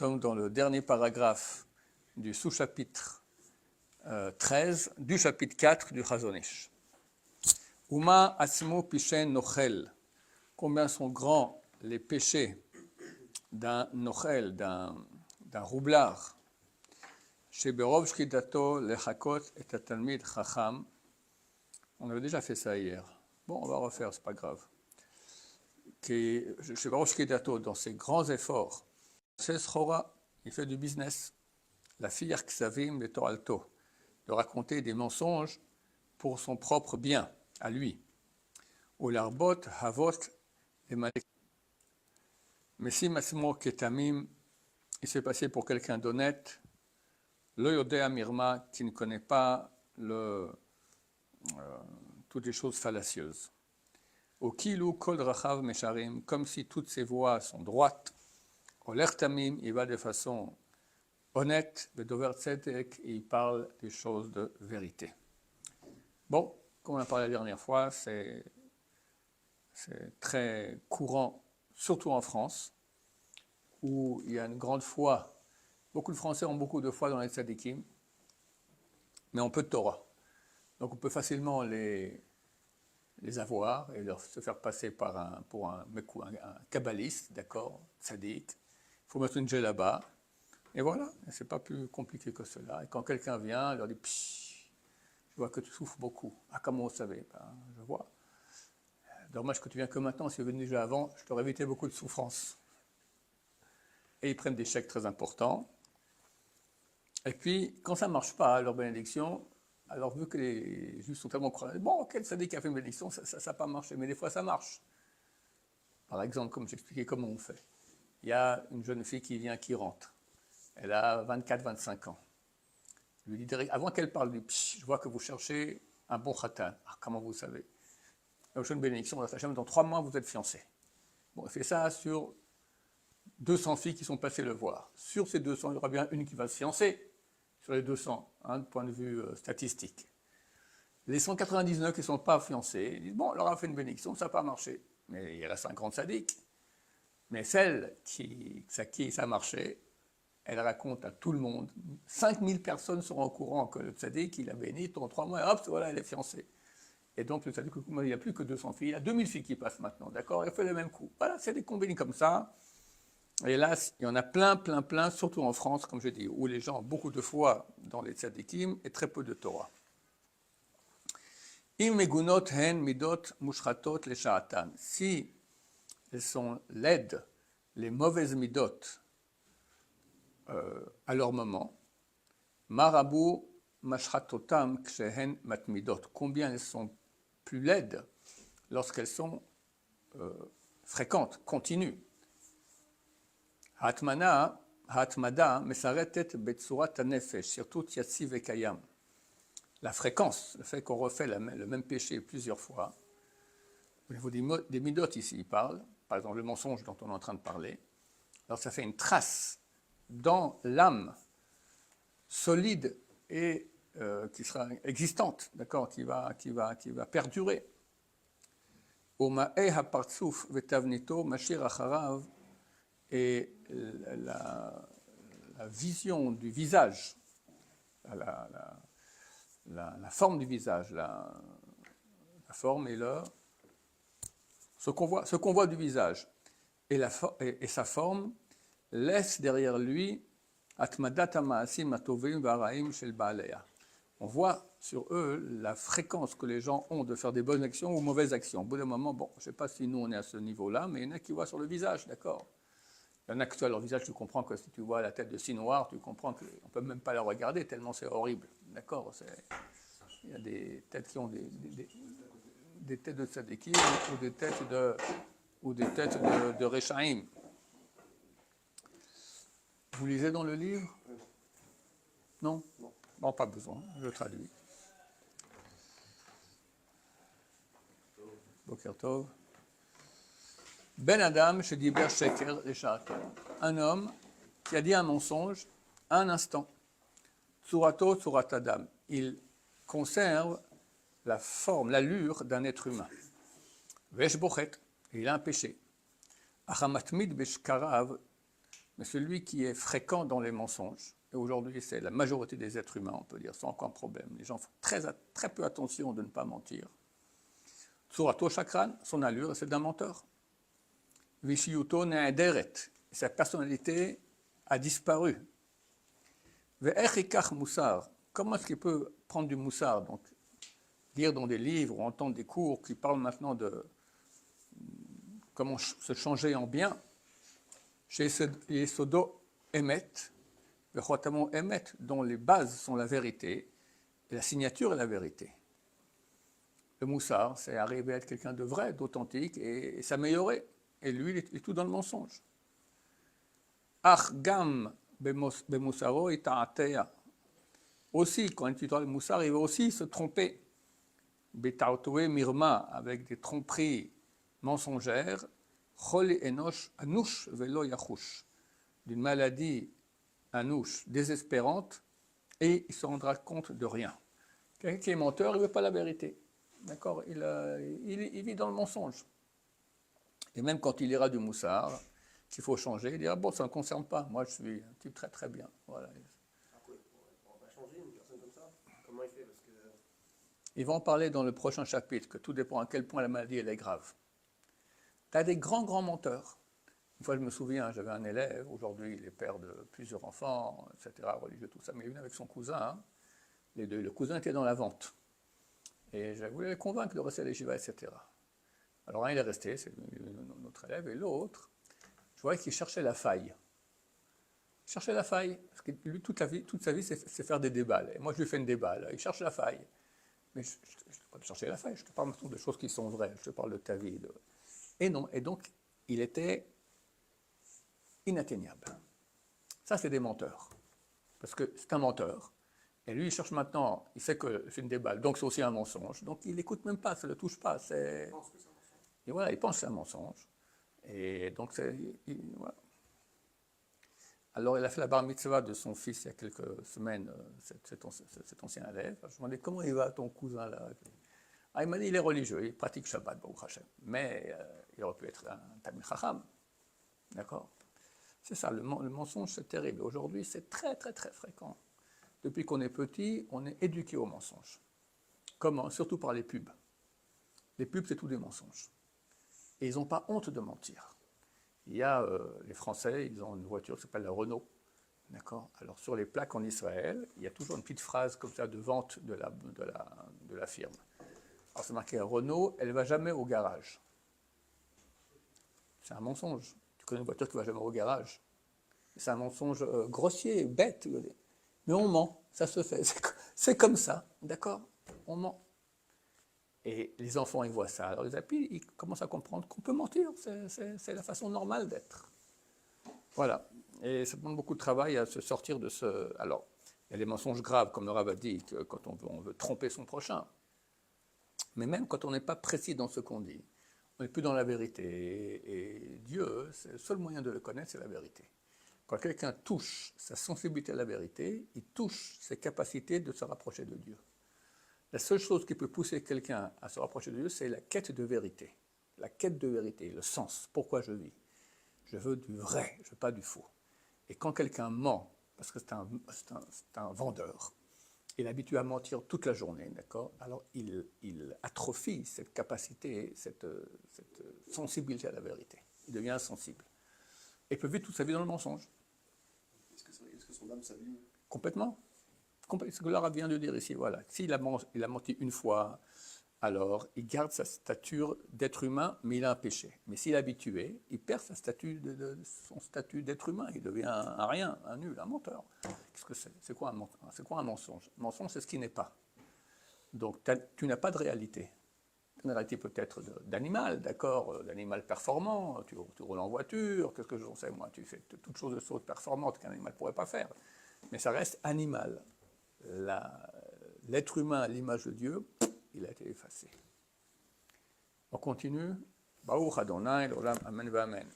sommes dans le dernier paragraphe du sous-chapitre 13 du chapitre 4 du Chazon Ish. Uma atzmo pishen nochel. Combien sont grands les péchés d'un nochel, d'un roublard. Chez Berov Shkidato lechakot et atalmid chacham. On avait déjà fait ça hier. Bon, on va refaire, c'est pas grave. Chez Berov Shkidato, dans ses grands efforts, c'est Schora, il fait du business. La fille Ksavim de Toralto, de raconter des mensonges pour son propre bien, à lui. Ou l'arbot, havot, et malek. Mais si Massimo Ketamim, il s'est passé pour quelqu'un d'honnête, le Yodea Mirma, qui ne connaît pas toutes les choses fallacieuses. Au Kilu Kol Rachav Mesharim, comme si toutes ses voies sont droites. Au Lertamim, il va de façon honnête, Bedover Tzedek, et il parle des choses de vérité. Bon, comme on a parlé la dernière fois, c'est très courant, surtout en France, où il y a une grande foi. Beaucoup de Français ont beaucoup de foi dans les tzadikim, mais on peu de Torah. Donc on peut facilement les avoir et se faire passer pour un kabbaliste, d'accord, tzadik. Il faut mettre une djellaba, et voilà, c'est pas plus compliqué que cela. Et quand quelqu'un vient, il leur dit « je vois que tu souffres beaucoup. » Ah, comment vous savez? Je vois. Dommage que tu viens que maintenant, si tu es venu déjà avant, je t'aurais évité beaucoup de souffrance. Et ils prennent des chèques très importants. Et puis, quand ça ne marche pas, leur bénédiction, alors vu que les juifs sont tellement croyants, bon, quel sadique a fait une bénédiction, ça n'a pas marché, mais des fois ça marche. Par exemple, comme j'expliquais comment on fait. Il y a une jeune fille qui rentre. Elle a 24-25 ans. Je lui dis direct, avant qu'elle parle, je vois que vous cherchez un bon khatan. Ah, comment vous savez? La prochaine bénédiction, dans 3 mois, vous êtes fiancés. Bon, elle fait ça sur 200 filles qui sont passées le voir. Sur ces 200, il y aura bien une qui va se fiancer, sur les 200, de point de vue statistique. Les 199 qui ne sont pas fiancés, ils disent, bon, on leur a fait une bénédiction, ça n'a pas marché. Mais il reste un grand sadique. Mais celle qui ça a marché, elle raconte à tout le monde. 5000 personnes seront au courant que le sadique, il a béni, pendant 3 mois, et hop, voilà, elle est fiancée. Et donc, le sadique, il n'y a plus que 200 filles, il y a 2000 filles qui passent maintenant, d'accord? Elle fait le même coup. Voilà, c'est des combines comme ça. Et là, il y en a plein, surtout en France, comme je dis, où les gens ont beaucoup de foi dans les tzadikim et très peu de Torah. Im megunot hen midot mushratot le sha'atan. Si elles sont laides, les mauvaises midot, à leur moment, marabu mashratotam kshehen matmidot. Combien elles sont plus laides lorsqu'elles sont fréquentes, continues. Hatmada mesaretet betsurat hanefesh, surtout yatsi vekayam. La fréquence, le fait qu'on refait le même péché plusieurs fois. Au niveau des midot ici, il parle, par exemple le mensonge dont on est en train de parler. Alors ça fait une trace dans l'âme solide et qui sera existante, d'accord, qui va perdurer. Oma'eh hapartsuf vetavnito mashir acharav. Et la vision du visage, la forme du visage, la forme et ce qu'on voit du visage et sa forme laisse derrière lui atmadat ha'ma'asim hatovim v'hara'im shel ba'aleha. On voit sur eux la fréquence que les gens ont de faire des bonnes actions ou mauvaises actions. Au bout d'un moment, bon, je ne sais pas si nous on est à ce niveau-là, mais il y en a qui voient sur le visage, d'accord? Il y en a que sur leur visage, tu comprends que si tu vois la tête de si noire, tu comprends qu'on ne peut même pas la regarder tellement c'est horrible. D'accord? Il y a des têtes qui ont des têtes de tzadikim ou des têtes de Rechaim. Vous lisez dans le livre? Non? Bon, pas besoin, je traduis. Boker Tov. Ben Adam, je dis Sheker et Sha'ato. Un homme qui a dit un mensonge un instant. Tsurato, Tsurat Adam. Il conserve la forme, l'allure d'un être humain. Vesh Bochet, il a un péché. Achamatmid Beshkarav, mais celui qui est fréquent dans les mensonges, et aujourd'hui c'est la majorité des êtres humains, on peut dire, sans aucun problème. Les gens font très peu attention de ne pas mentir. Tsurato Chakran, son allure, c'est d'un menteur. Vishiyuto Ne'ederet, sa personnalité a disparu. Ve'echikach Moussar, comment est-ce qu'il peut prendre du moussar, donc lire dans des livres ou entendre des cours qui parlent maintenant de comment se changer en bien, chez Yesodo Emet, le Chotamon Emet, dont les bases sont la vérité, et la signature est la vérité. Le moussar, c'est arriver à être quelqu'un de vrai, d'authentique, et s'améliorer. Et lui, il est tout dans le mensonge. Ach gam bemoussaro ita'atea. Aussi, quand il utilise le moussar, il va aussi se tromper. Betaotoe mirma, avec des tromperies mensongères, chol enosh anouch velo yachush, d'une maladie anouche, désespérante, et il ne se rendra compte de rien. Quelqu'un qui est menteur, il ne veut pas la vérité. D'accord, il vit dans le mensonge. Et même quand il ira du moussard, qu'il faut changer, il dira, bon, ça ne me concerne pas, moi je suis un type très très bien. Voilà. On va changer une personne comme ça. Comment il fait? Parce que... Ils vont en parler dans le prochain chapitre, que tout dépend à quel point la maladie elle est grave. Tu as des grands menteurs. Une fois, je me souviens, j'avais un élève, aujourd'hui il est père de plusieurs enfants, etc., religieux, tout ça, mais il venait avec son cousin, hein, les deux. Le cousin était dans la vente. Et je voulais le convaincre de rester à l'Yeshiva, etc. Alors un, il est resté, c'est notre élève, et l'autre, je voyais qu'il cherchait la faille. Il cherchait la faille, parce que lui, toute sa vie, c'est faire des déballes. Et moi, je lui fais une déballe, il cherche la faille. Mais je ne peux pas chercher la faille, je te parle maintenant de choses qui sont vraies, je te parle de ta vie. Et non, et donc, il était inatteignable. Ça, c'est des menteurs. Parce que c'est un menteur. Et lui, il cherche maintenant, il sait que c'est une déballe, donc c'est aussi un mensonge. Donc il n'écoute même pas, ça ne le touche pas. Il pense que c'est un mensonge. Et voilà, il pense que c'est un mensonge. Et donc, voilà. Alors, il a fait la bar mitzvah de son fils il y a quelques semaines, cet ancien élève. Je me demandais comment il va, ton cousin là. Ah, il m'a dit, il est religieux, il pratique Shabbat, Baruch Hashem. Mais il aurait pu être un Talmid Chacham. D'accord? C'est ça, le mensonge, c'est terrible. Aujourd'hui, c'est très fréquent. Depuis qu'on est petit, on est éduqué au mensonge. Comment? Surtout par les pubs. Les pubs, c'est tout des mensonges. Et ils n'ont pas honte de mentir. Il y a les Français, ils ont une voiture qui s'appelle la Renault. D'accord? Alors sur les plaques en Israël, il y a toujours une petite phrase comme ça de vente de la firme. Alors c'est marqué Renault, elle ne va jamais au garage. C'est un mensonge. Tu connais une voiture qui ne va jamais au garage. C'est un mensonge grossier, bête. Mais on ment, ça se fait. C'est comme ça, d'accord? On ment. Et les enfants, ils voient ça. Alors les appuis, ils commencent à comprendre qu'on peut mentir. C'est la façon normale d'être. Voilà. Et ça demande beaucoup de travail à se sortir de ce... Alors, il y a les mensonges graves, comme le Rav a dit, que quand on veut tromper son prochain. Mais même quand on n'est pas précis dans ce qu'on dit, on n'est plus dans la vérité. Et Dieu, le seul moyen de le connaître, c'est la vérité. Quand quelqu'un touche sa sensibilité à la vérité, il touche ses capacités de se rapprocher de Dieu. La seule chose qui peut pousser quelqu'un à se rapprocher de Dieu, c'est la quête de vérité. La quête de vérité, le sens. Pourquoi je vis? Je veux du vrai, je veux pas du faux. Et quand quelqu'un ment, parce que c'est un vendeur, il est habitué à mentir toute la journée, d'accord? Alors il atrophie cette capacité, cette sensibilité à la vérité. Il devient insensible. Et il peut vivre toute sa vie dans le mensonge. Est-ce que son âme s'abîme? Complètement. C'est ce que Lara vient de dire ici. Voilà. S'il a menti une fois, alors il garde sa stature d'être humain, mais il a un péché. Mais s'il est habitué, il perd son statut d'être humain. Il devient un rien, un nul, un menteur. Qu'est-ce que c'est? C'est quoi un mensonge? Un mensonge, c'est ce qui n'est pas. Donc tu n'as pas de réalité. Une réalité peut-être d'animal, d'accord, d'animal performant, tu roules en voiture, qu'est-ce que j'en sais moi, tu fais toutes choses de choses performantes qu'un animal ne pourrait pas faire. Mais ça reste animal. L'être humain à l'image de Dieu, il a été effacé. On continue. Baruch Adonai, l'olam, amen, amen.